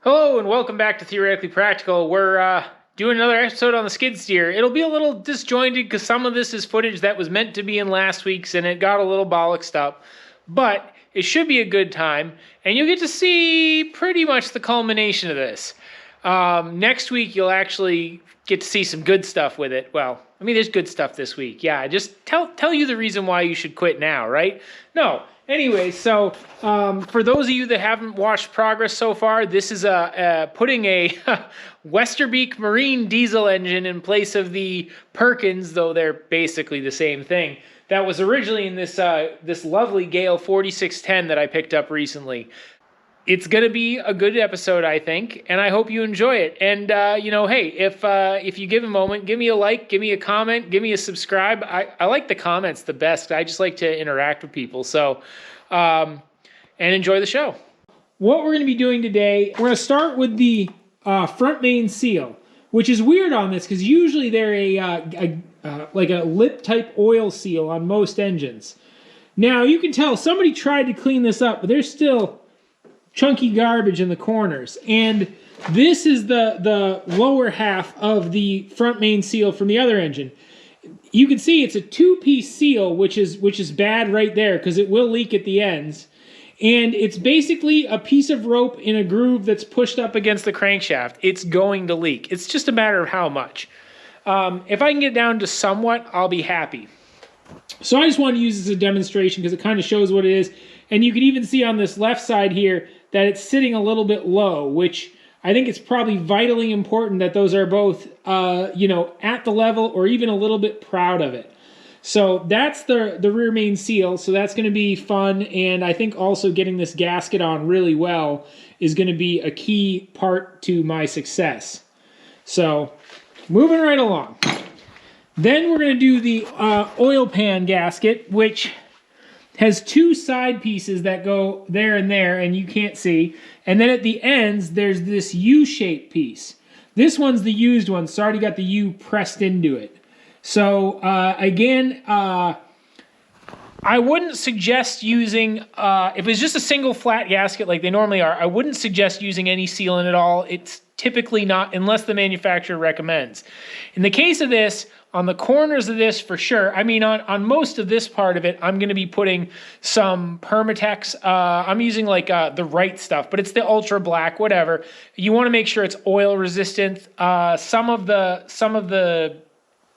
Hello and welcome back to Theoretically Practical. We're doing another episode on the skid steer. It'll be a little disjointed because some of this is footage that was meant to be in last week's and it got a little bollocksed up. But it should be a good time and you'll get to see pretty much the culmination of this. Next week you'll actually get to see some good stuff with it. Well, I mean there's good stuff this week. Yeah, just tell you the reason why you should quit now, right? No. Anyway, so for those of you that haven't watched progress so far, this is putting a Westerbeek Marine diesel engine in place of the Perkins, though they're basically the same thing. That was originally in this this lovely Gehl 4610 that I picked up recently. It's going to be a good episode, I think, and I hope you enjoy it. And, you know, hey, if you give a moment, give me a like, give me a comment, give me a subscribe. I like the comments the best. I just like to interact with people. So, and enjoy the show. What we're going to be doing today, we're going to start with the front main seal, which is weird on this because usually they're like a lip-type oil seal on most engines. Now, you can tell somebody tried to clean this up, but there's still chunky garbage in the corners, and this is the lower half of the front main seal from the other engine. You can see it's a two-piece seal, which is bad right there because it will leak at the ends, and it's basically a piece of rope in a groove that's pushed up against the crankshaft. It's going to leak. It's just a matter of how much. If I can get down to somewhat, I'll be happy. So I just want to use this as a demonstration because it kind of shows what it is, and you can even see on this left side here that it's sitting a little bit low, which I think it's probably vitally important that those are both, you know, at the level or even a little bit proud of it. So that's the rear main seal, so that's going to be fun, and I think also getting this gasket on really well is going to be a key part to my success. So moving right along. Then we're going to do the oil pan gasket, which has two side pieces that go there and there, and you can't see. And then at the ends, there's this U-shaped piece. This one's the used one, so I already got the U pressed into it. So again, I wouldn't suggest using, if it's just a single flat gasket like they normally are, I wouldn't suggest using any sealant at all. It's typically not, unless the manufacturer recommends. In the case of this, on the corners of this, for sure. I mean, on most of this part of it, I'm going to be putting some Permatex. I'm using like the right stuff, but it's the ultra black, whatever. You want to make sure it's oil resistant. Some of the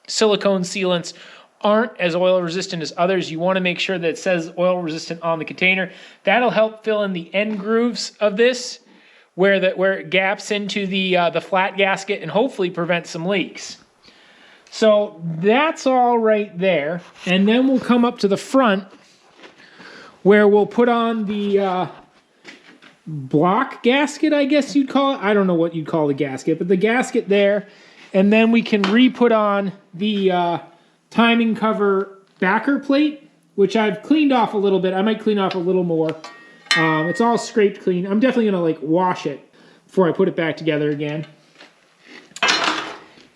silicone sealants aren't as oil resistant as others. You want to make sure that it says oil resistant on the container. That'll help fill in the end grooves of this, where it gaps into the flat gasket, and hopefully prevent some leaks. So that's all right there, and then we'll come up to the front where we'll put on the block gasket, I guess you'd call it. I don't know what you'd call the gasket, but the gasket there, and then we can re-put on the timing cover backer plate, which I've cleaned off a little bit. I might clean off a little more. It's all scraped clean. I'm definitely going to like wash it before I put it back together again.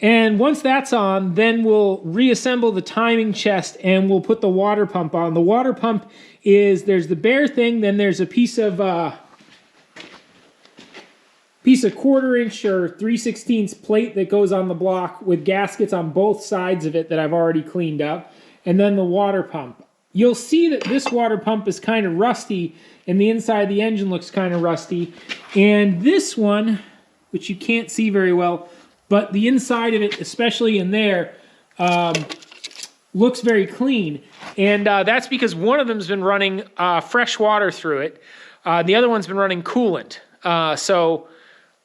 And once that's on, then we'll reassemble the timing chest and we'll put the water pump on. The water pump is, there's the bare thing, then there's a piece of 1/4" or 3/16 plate that goes on the block with gaskets on both sides of it that I've already cleaned up, and then the water pump. You'll see that this water pump is kind of rusty and the inside of the engine looks kind of rusty. And this one, which you can't see very well, but the inside of it, especially in there, looks very clean. And that's because one of them's been running fresh water through it. The other one's been running coolant.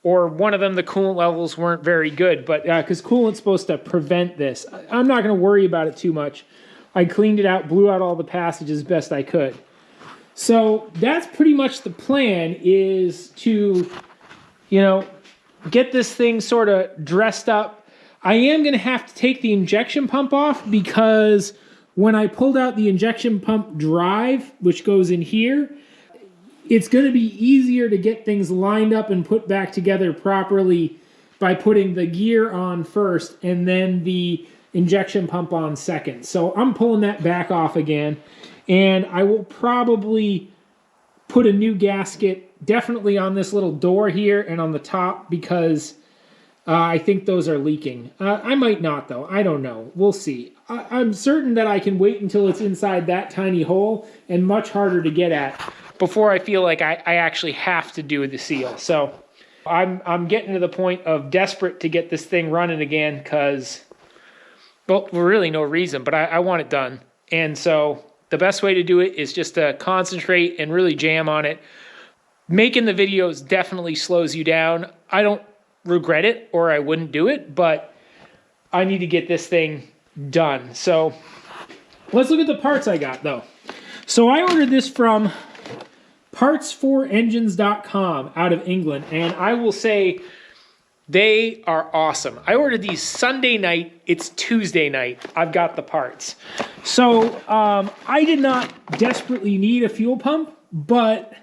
Or one of them, the coolant levels weren't very good, but because coolant's supposed to prevent this. I'm not going to worry about it too much. I cleaned it out, blew out all the passages best I could. So that's pretty much the plan, is to, you know, get this thing sort of dressed up. I am going to have to take the injection pump off because when I pulled out the injection pump drive, which goes in here, it's going to be easier to get things lined up and put back together properly by putting the gear on first and then the injection pump on second. So I'm pulling that back off again, and I will probably put a new gasket definitely on this little door here and on the top because I think those are leaking. I might not, though. I don't know. We'll see. I'm certain that I can wait until it's inside that tiny hole and much harder to get at before I feel like I actually have to do the seal. So I'm getting to the point of desperate to get this thing running again because, well, for really no reason, but I want it done. And so the best way to do it is just to concentrate and really jam on it. Making the videos definitely slows you down. I don't regret it or I wouldn't do it, but I need to get this thing done. So let's look at the parts I got though. So I ordered this from parts4engines.com out of England, and I will say they are awesome. I ordered these Sunday night. It's Tuesday night. I've got the parts. So I did not desperately need a fuel pump, but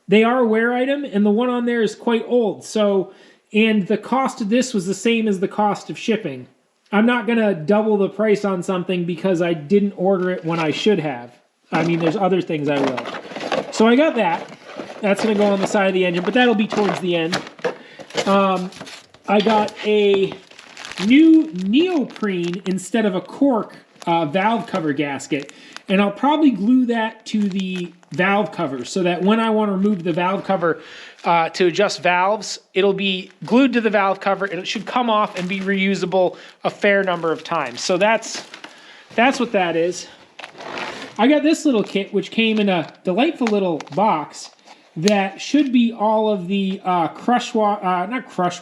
they are a wear item, and the one on there is quite old. So, and the cost of this was the same as the cost of shipping. I'm not going to double the price on something because I didn't order it when I should have. I mean, there's other things I will. So I got that. That's going to go on the side of the engine, but that'll be towards the end. I got a new neoprene instead of a cork valve cover gasket, and I'll probably glue that to the valve cover so that when I want to remove the valve cover to adjust valves, it'll be glued to the valve cover and it should come off and be reusable a fair number of times. So that's what that is. I got this little kit which came in a delightful little box that should be all of the not crush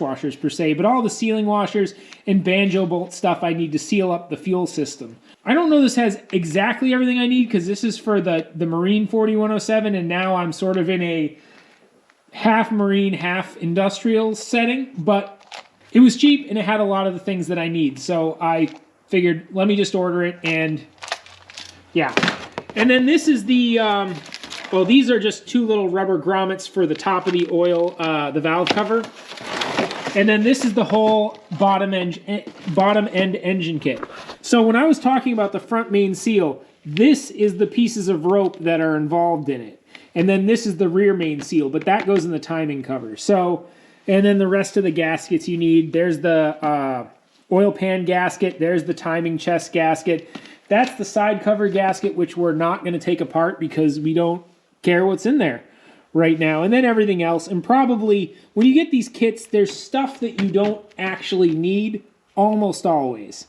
washers per se, but all the sealing washers and banjo bolt stuff I need to seal up the fuel system. I don't know this has exactly everything I need because this is for the Marine 4107, and now I'm sort of in a half Marine, half industrial setting, but it was cheap and it had a lot of the things that I need. So I figured, let me just order it, and yeah. And then this is the, well, these are just two little rubber grommets for the top of the oil, the valve cover. And then this is the whole bottom end engine kit. So when I was talking about the front main seal, this is the pieces of rope that are involved in it. And then this is the rear main seal, but that goes in the timing cover. So, and then the rest of the gaskets you need. There's the oil pan gasket. There's the timing chest gasket. That's the side cover gasket, which we're not going to take apart because we don't care what's in there right now. And then everything else. And probably when you get these kits, there's stuff that you don't actually need almost always.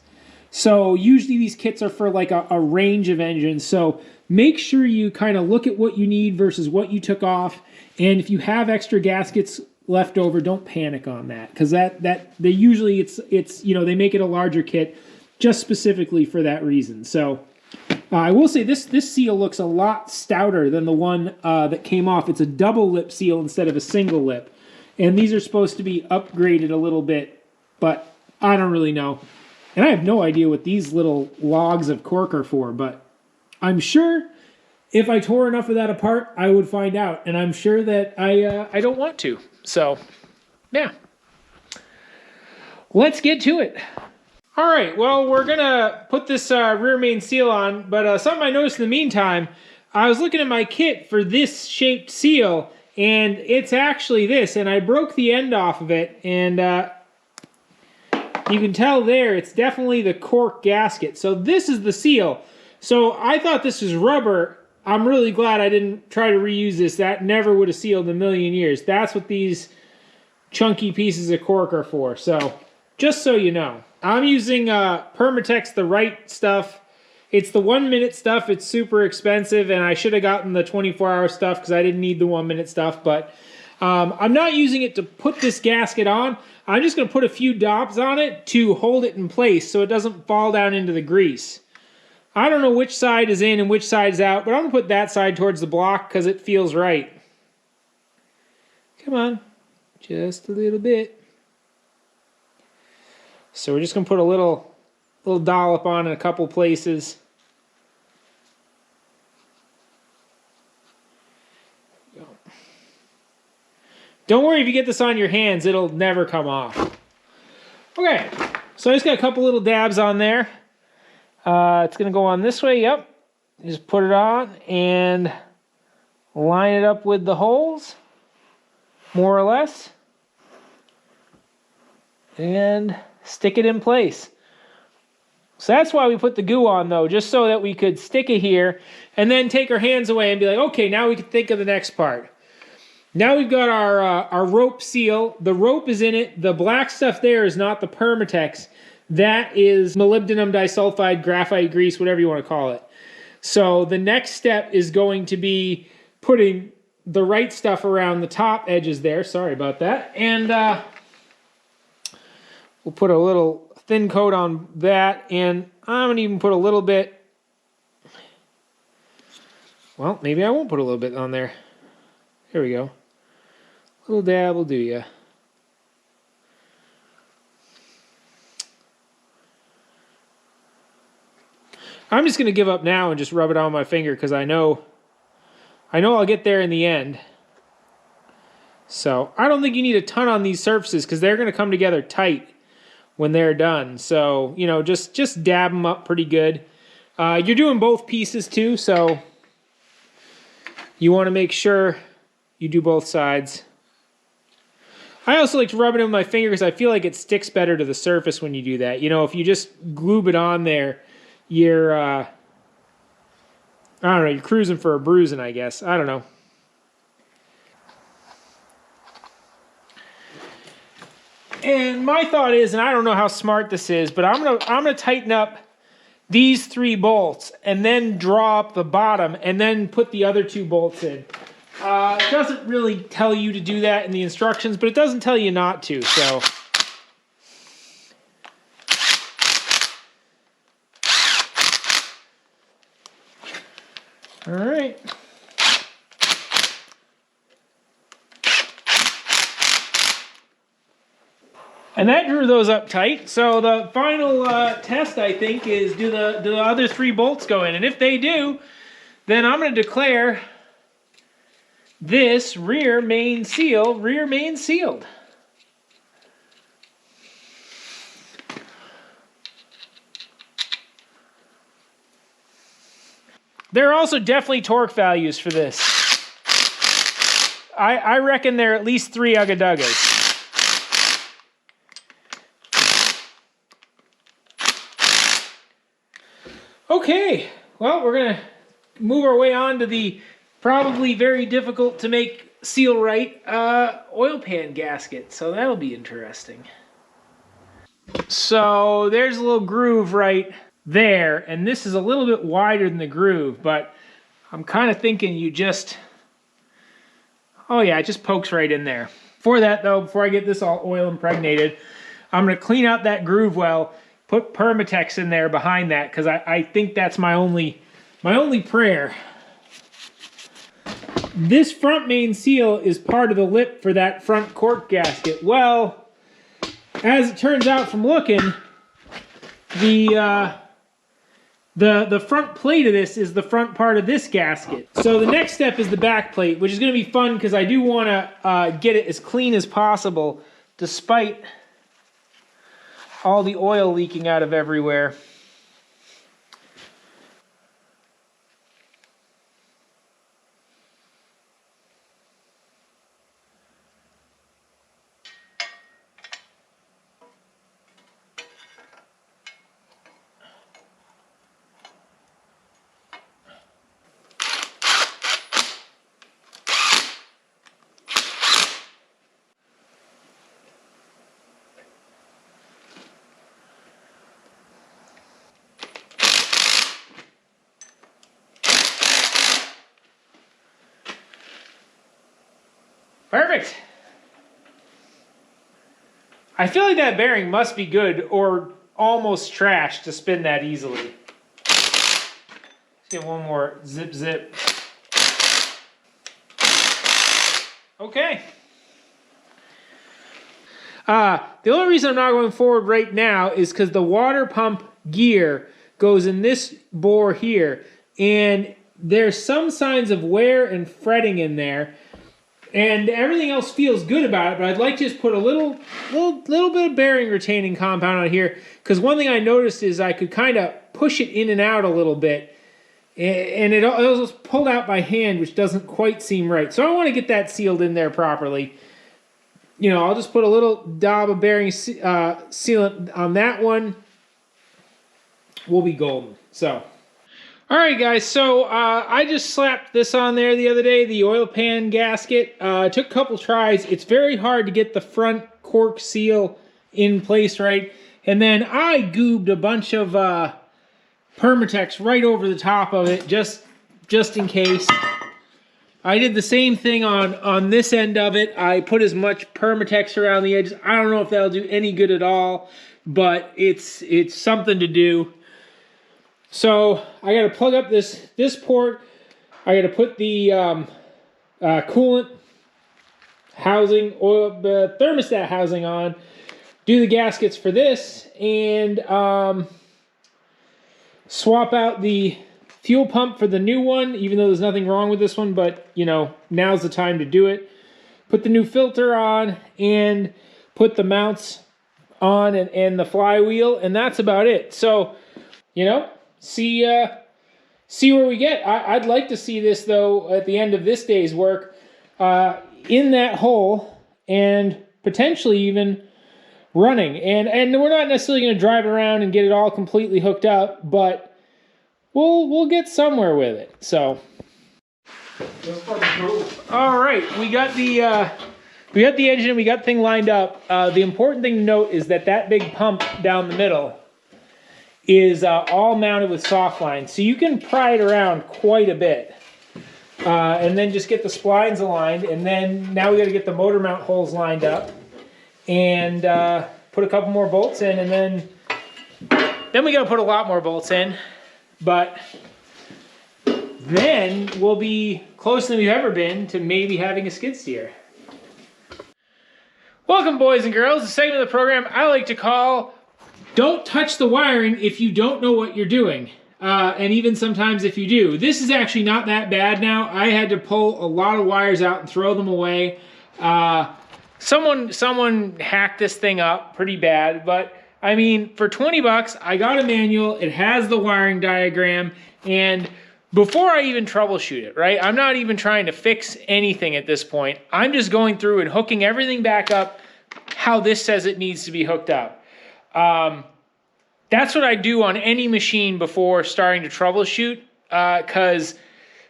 So usually these kits are for like a range of engines. So make sure you kind of look at what you need versus what you took off. And if you have extra gaskets left over, don't panic on that, because they usually it's you know, they make it a larger kit just specifically for that reason. So I will say this seal looks a lot stouter than the one that came off. It's a double lip seal instead of a single lip. And these are supposed to be upgraded a little bit, but I don't really know. And I have no idea what these little logs of cork are for, but I'm sure if I tore enough of that apart, I would find out. And I'm sure that I don't want to. So, yeah. Let's get to it. All right, well, we're going to put this rear main seal on, but something I noticed in the meantime, I was looking at my kit for this shaped seal, and it's actually this, and I broke the end off of it, and you can tell there, it's definitely the cork gasket. So this is the seal. So I thought this was rubber. I'm really glad I didn't try to reuse this. That never would have sealed in a million years. That's what these chunky pieces of cork are for. So just so you know. I'm using Permatex, the right stuff. It's the 1 minute stuff. It's super expensive, and I should have gotten the 24-hour stuff because I didn't need the 1 minute stuff. But I'm not using it to put this gasket on. I'm just going to put a few dots on it to hold it in place so it doesn't fall down into the grease. I don't know which side is in and which side is out, but I'm going to put that side towards the block because it feels right. Come on. Just a little bit. So we're just going to put a little dollop on in a couple places. Don't worry if you get this on your hands, it'll never come off. Okay, so I just got a couple little dabs on there. It's going to go on this way, yep. Just put it on and line it up with the holes. more or less, and stick it in place. So that's why we put the goo on, though, just so that we could stick it here and then take our hands away and be like, okay, now we can think of the next part. Now we've got our rope seal. The rope is in it. The black stuff there is not the Permatex. That is molybdenum disulfide, graphite grease, whatever you want to call it. So the next step is going to be putting the right stuff around the top edges there. Sorry about that. And we'll put a little thin coat on that, and I'm going to even put a little bit, well, maybe I won't put a little bit on there. Here we go. A little dab will do ya. I'm just going to give up now and just rub it on my finger because I know I'll get there in the end. So I don't think you need a ton on these surfaces because they're going to come together tight when they're done. So, you know, just dab them up pretty good. You're doing both pieces too, so you want to make sure you do both sides. I also like to rub it in with my finger because I feel like it sticks better to the surface when you do that. You know, if you just glue it on there, you're, I don't know, you're cruising for a bruising, I guess. I don't know. And my thought is, and I don't know how smart this is, but I'm gonna tighten up these 3 bolts and then draw up the bottom and then put the other 2 bolts in. It doesn't really tell you to do that in the instructions, but it doesn't tell you not to, so. All right. And that drew those up tight. So the final test, I think, is do the other 3 bolts go in? And if they do, then I'm going to declare this rear main sealed. There are also definitely torque values for this. I reckon there are at least 3 ugga-duggas. Okay, well, we're going to move our way on to the probably very difficult to make seal right oil pan gasket. So that'll be interesting. So there's a little groove right there, and this is a little bit wider than the groove, but I'm kind of thinking you just, oh yeah, it just pokes right in there. For that though, before I get this all oil impregnated, I'm going to clean out that groove well, put Permatex in there behind that, because I think that's my only prayer. This front main seal is part of the lip for that front cork gasket. Well, as it turns out from looking, the front plate of this is the front part of this gasket. So the next step is the back plate, which is going to be fun because I do want to get it as clean as possible, despite all the oil leaking out of everywhere. Perfect. I feel like that bearing must be good or almost trash to spin that easily. Let's get one more zip zip. Okay. The only reason I'm not going forward right now is because the water pump gear goes in this bore here, and there's some signs of wear and fretting in there. And everything else feels good about it, but I'd like to just put a little bit of bearing retaining compound on here, because one thing I noticed is I could kind of push it in and out a little bit, and it was pulled out by hand, which doesn't quite seem right. So I want to get that sealed in there properly. you know, I'll just put a little dab of bearing sealant on that one. We'll be golden. So, all right, guys. So I just slapped this on there the other day, the oil pan gasket. It took a couple tries. It's very hard to get the front cork seal in place right. And then I goobed a bunch of Permatex right over the top of it, just in case. I did the same thing on this end of it. I put as much Permatex around the edges. I don't know if that'll do any good at all, but it's something to do. So I got to plug up this port. I got to put the coolant housing, thermostat housing on. Do the gaskets for this, and swap out the fuel pump for the new one, even though there's nothing wrong with this one, but you know, now's the time to do it. Put the new filter on and put the mounts on and the flywheel, and that's about it. So, you know, see where we get. I'd like to see this though at the end of this day's work in that hole and potentially even running. And we're not necessarily going to drive around and get it all completely hooked up, but we'll get somewhere with it. So, all right, we got the engine, we got the thing lined up. The important thing to note is that big pump down the middle is all mounted with soft lines, so you can pry it around quite a bit, and then just get the splines aligned. And then now we got to get the motor mount holes lined up and put a couple more bolts in, and then we got to put a lot more bolts in. But then we'll be closer than we've ever been to maybe having a skid steer. Welcome, boys and girls, to a segment of the program I like to call Don't Touch the Wiring If You Don't Know What You're Doing. And even sometimes if you do. This is actually not that bad now. I had to pull a lot of wires out and throw them away. Someone hacked this thing up pretty bad, but I mean, for 20 bucks, I got a manual. It has the wiring diagram, and before I even troubleshoot it, right? I'm not even trying to fix anything at this point. I'm just going through and hooking everything back up how this says it needs to be hooked up. That's what I do on any machine before starting to troubleshoot, because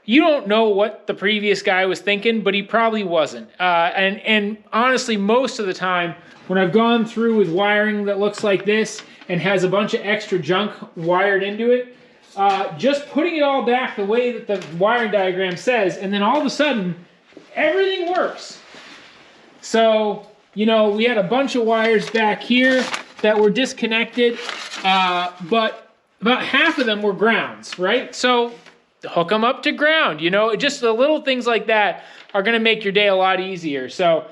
you don't know what the previous guy was thinking, but he probably wasn't. And honestly, most of the time, when I've gone through with wiring that looks like this and has a bunch of extra junk wired into it, just putting it all back the way that the wiring diagram says, and then all of a sudden, everything works. So, you know, we had a bunch of wires back here that were disconnected, but about half of them were grounds, right? So hook them up to ground, you know, just the little things like that are gonna make your day a lot easier. So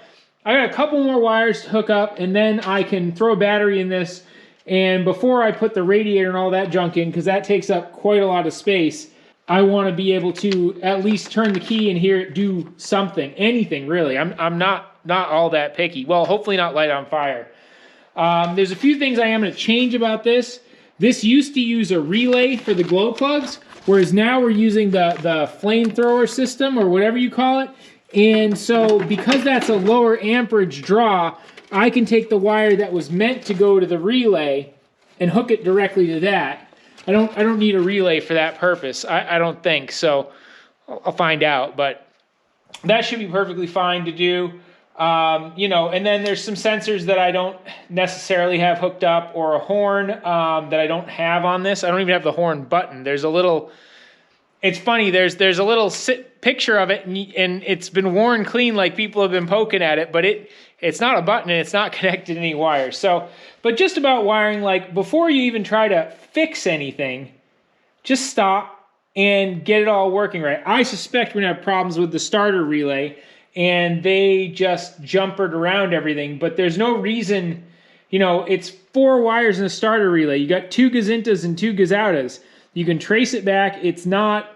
I got a couple more wires to hook up, and then I can throw a battery in this. And before I put the radiator and all that junk in, because that takes up quite a lot of space, I want to be able to at least turn the key and hear it do something, anything really. I'm not all that picky. Well, hopefully not light on fire. There's a few things I am going to change about this. This used to use a relay for the glow plugs, whereas now we're using the flamethrower system, or whatever you call it. And so because that's a lower amperage draw, I can take the wire that was meant to go to the relay and hook it directly to that. I don't need a relay for that purpose. I don't think so. I'll find out, but that should be perfectly fine to do. You know, and then there's some sensors that I don't necessarily have hooked up, or a horn that I don't have on this. I don't even have the horn button. There's a little, it's funny, there's a little picture of it, and it's been worn clean, like people have been poking at it, but it's not a button and it's not connected to any wires. So, but just about wiring, like before you even try to fix anything, just stop and get it all working right. I suspect we're gonna have problems with the starter relay, and they just jumpered around everything, but there's no reason, you know, it's 4 wires in a starter relay. You got 2 gazintas and 2 gazoutas. You can trace it back. It's not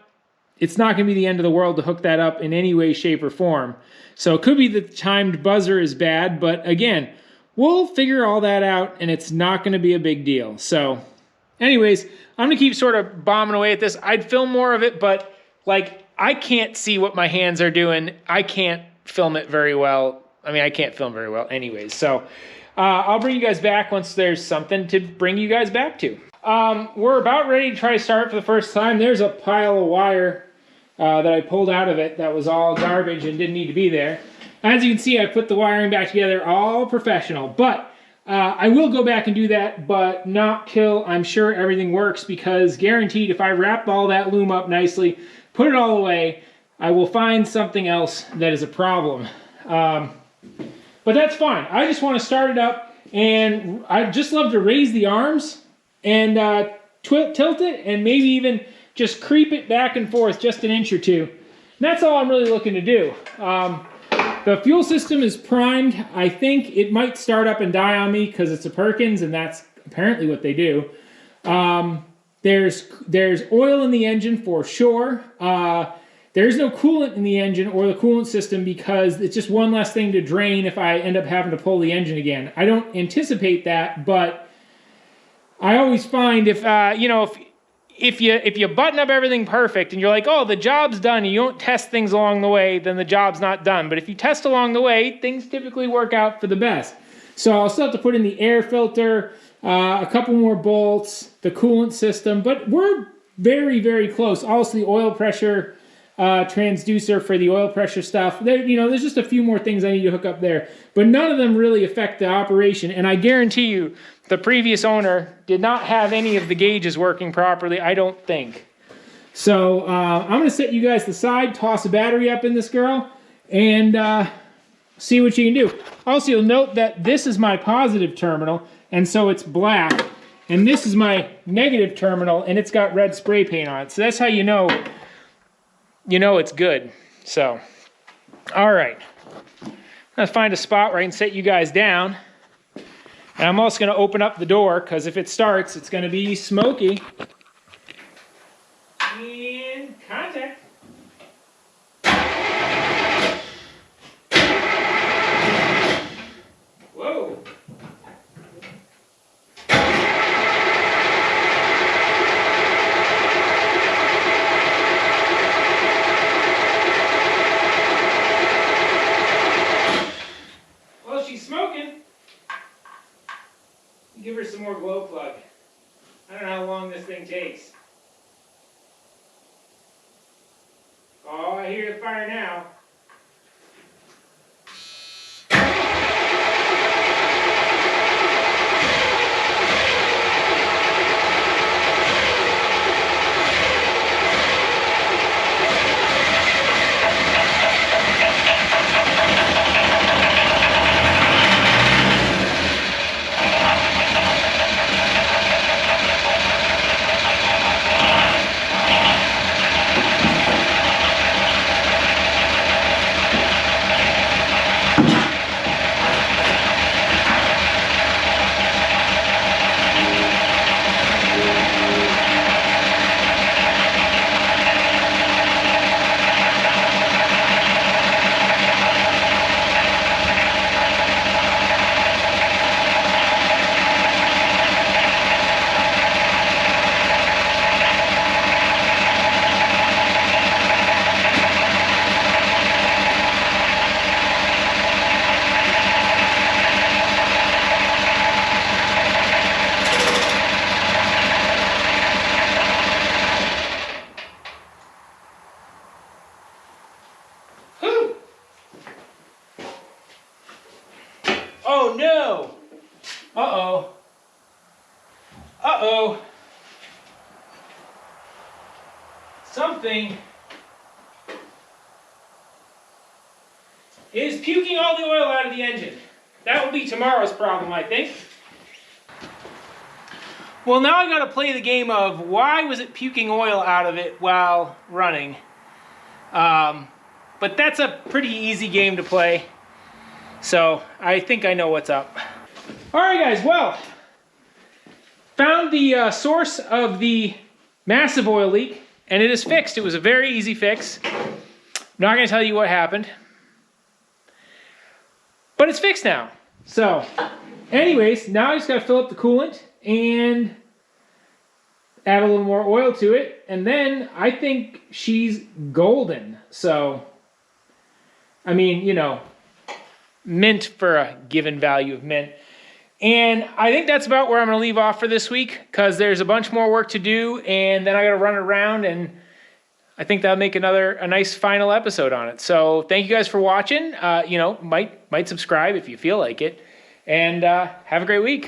gonna be the end of the world to hook that up in any way, shape, or form. So it could be the timed buzzer is bad, but again, we'll figure all that out, and it's not gonna be a big deal. So anyways, I'm gonna keep sort of bombing away at this. I'd film more of it, but like, I can't see what my hands are doing. I can't film it very well. I mean, I can't film very well anyways. So I'll bring you guys back once there's something to bring you guys back to. We're about ready to try to start for the first time. There's a pile of wire that I pulled out of it that was all garbage and didn't need to be there. As you can see, I put the wiring back together, all professional. But I will go back and do that, but not till I'm sure everything works, because guaranteed if I wrap all that loom up nicely, put it all away, I will find something else that is a problem. But that's fine. I just want to start it up, and I just love to raise the arms and tilt it, and maybe even just creep it back and forth just an inch or two. And that's all I'm really looking to do. The fuel system is primed. I think it might start up and die on me because it's a Perkins, and that's apparently what they do. There's oil in the engine for sure. There's no coolant in the engine or the coolant system because it's just one less thing to drain if I end up having to pull the engine again. I don't anticipate that, but I always find if you button up everything perfect and you're like, oh, the job's done, and you don't test things along the way, then the job's not done. But if you test along the way, things typically work out for the best. So I'll still have to put in the air filter, a couple more bolts, the coolant system, but we're very, very close. Also the oil pressure transducer for the oil pressure stuff. There's just a few more things I need to hook up there, but none of them really affect the operation. And I guarantee you, the previous owner did not have any of the gauges working properly, I don't think. So I'm going to set you guys to the side, toss a battery up in this girl, and see what you can do. Also, you'll note that this is my positive terminal, and so it's black. And this is my negative terminal, and it's got red spray paint on it. So that's how you know it's good. So, all right. I'm going to find a spot where I can set you guys down. And I'm also going to open up the door, because if it starts, it's going to be smoky. And contact. Whoa. Well, she's smoking. Give her some more glow plug. I don't know how long this thing takes. Oh, I hear the fire now. Oh no! Uh-oh. Uh-oh. Something is puking all the oil out of the engine. That will be tomorrow's problem, I think. Well, now I gotta play the game of why was it puking oil out of it while running. But that's a pretty easy game to play. So I think I know what's up. All right, guys, well, found the source of the massive oil leak, and it is fixed. It was a very easy fix. Not gonna tell you what happened, but it's fixed now. So anyways, now I just gotta fill up the coolant and add a little more oil to it, and then I think she's golden. So, I mean, mint for a given value of mint. And I think that's about where I'm going to leave off for this week, because there's a bunch more work to do, and then I got to run around, and I think that'll make a nice final episode on it. So thank you guys for watching. Might subscribe if you feel like it, and have a great week.